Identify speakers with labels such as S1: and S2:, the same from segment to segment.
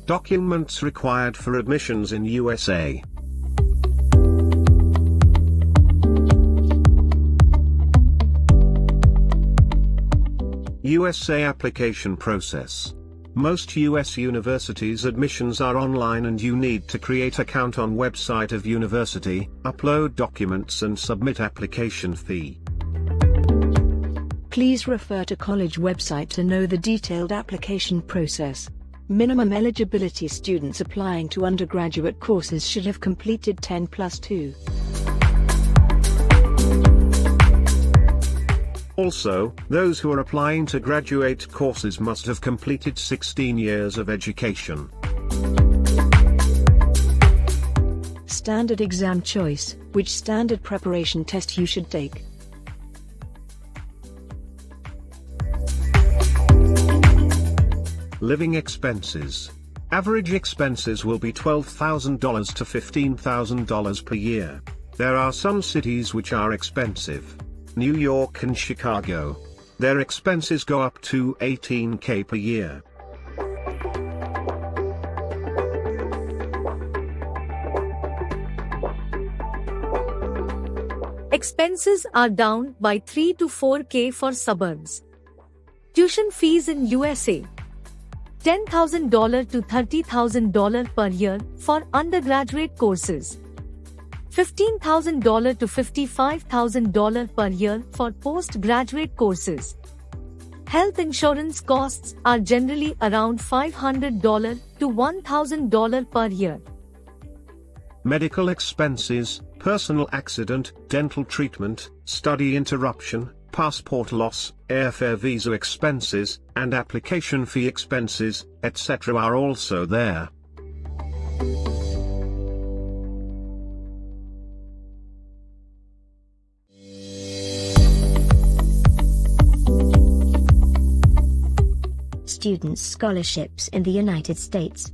S1: Documents required for admissions in USA. USA application process. Most US universities' admissions are online and you need to create account on website of university, upload documents and submit application fee.
S2: Please refer to college website to know the detailed application process. Minimum eligibility: students applying to undergraduate courses should have completed 10+2.
S1: Also, those who are applying to graduate courses must have completed 16 years of education.
S2: Standard exam choice: which standard preparation test you should take.
S1: Living expenses. Average expenses will be $12,000 to $15,000 per year. There are some cities which are expensive. New York and Chicago. Their expenses go up to $18,000 per year.
S3: Expenses are down by 3 to 4K for suburbs. Tuition fees in USA: $10,000 to $30,000 per year for undergraduate courses. $15,000 to $55,000 per year for postgraduate courses. Health insurance costs are generally around $500 to $1,000 per year.
S1: Medical expenses, personal accident, dental treatment, study interruption, passport loss, airfare, visa expenses, and application fee expenses, etc. are also there.
S4: Students' scholarships in the United States.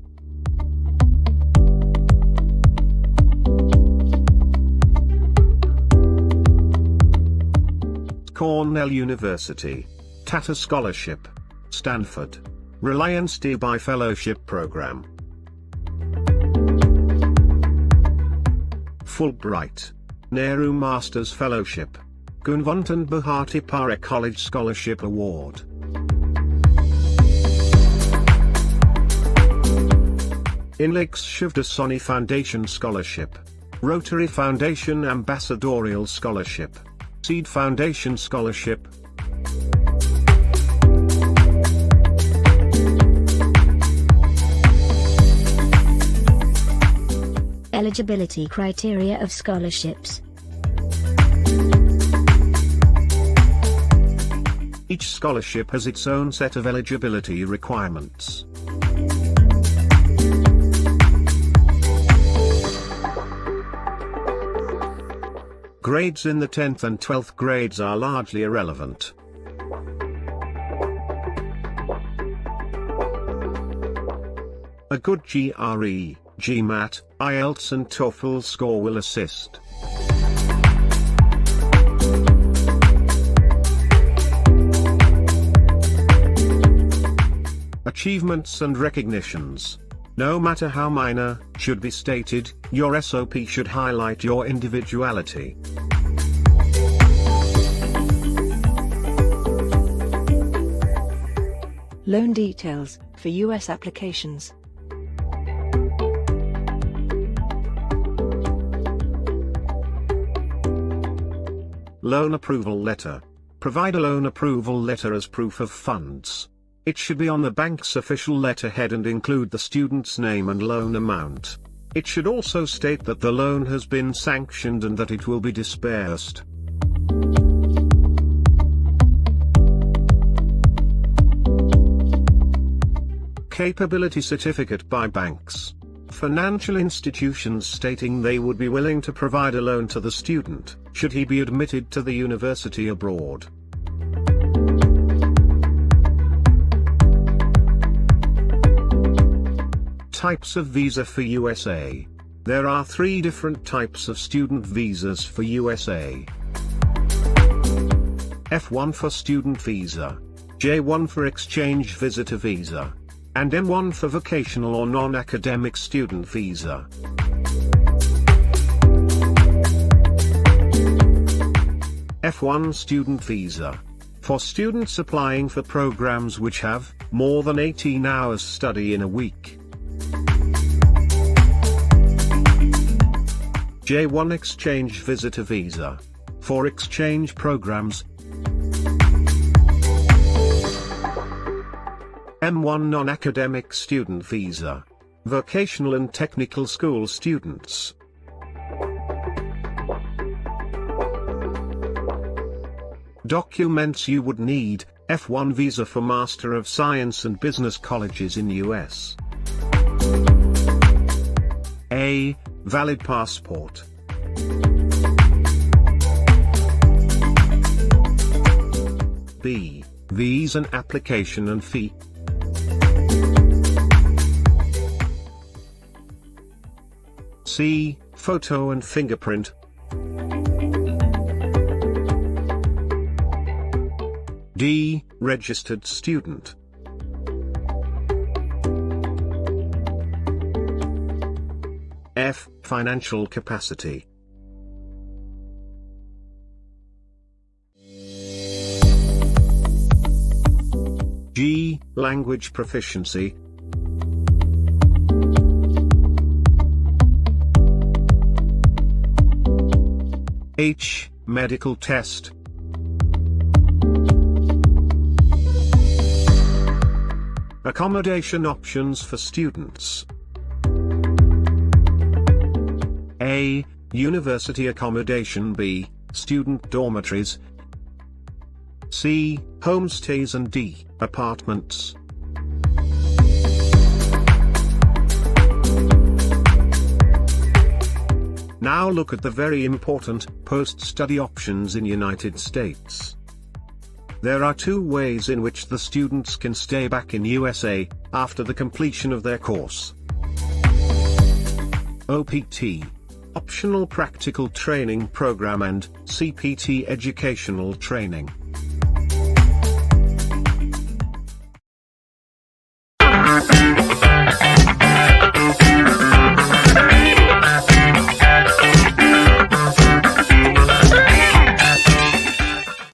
S1: Cornell University, Tata Scholarship, Stanford, Reliance DBI Fellowship Program, Fulbright, Nehru Masters Fellowship, Gunvantan Bharati Parekh College Scholarship Award. Inlex Shivdasani Foundation Scholarship, Rotary Foundation Ambassadorial Scholarship, Seed Foundation Scholarship.
S4: Eligibility criteria of scholarships.
S1: Each scholarship has its own set of eligibility requirements. Grades in the 10th and 12th grades are largely irrelevant. A good GRE, GMAT, IELTS and TOEFL score will assist. Achievements and recognitions. No matter how minor, should be stated. Your SOP should highlight your individuality.
S2: Loan details for US applications.
S1: Loan approval letter. Provide a loan approval letter as proof of funds. It should be on the bank's official letterhead and include the student's name and loan amount. It should also state that the loan has been sanctioned and that it will be disbursed. Capability certificate by banks. Financial institutions stating they would be willing to provide a loan to the student, should he be admitted to the university abroad. Types of visa for USA. There are 3 different types of student visas for USA. F1 for student visa, J1 for exchange visitor visa, and M1 for vocational or non-academic student visa. F1 student visa. For students applying for programs which have more than 18 hours study in a week. J1 exchange visitor visa. For exchange programs. M1 non-academic student visa. Vocational and technical school students. Documents you would need: F1 visa for Master of Science and Business colleges in US. A. Valid passport. B. Visa application and fee. C. Photo and fingerprint. D. Registered student. F. Financial capacity. G. Language proficiency. H. Medical test. Accommodation options for students. A. University accommodation. B. Student dormitories. C. Homestays and D. Apartments. Now look at the very important post-study options in United States. There are two ways in which the students can stay back in USA after the completion of their course. OPT, Optional Practical Training Program, and CPT, Educational Training.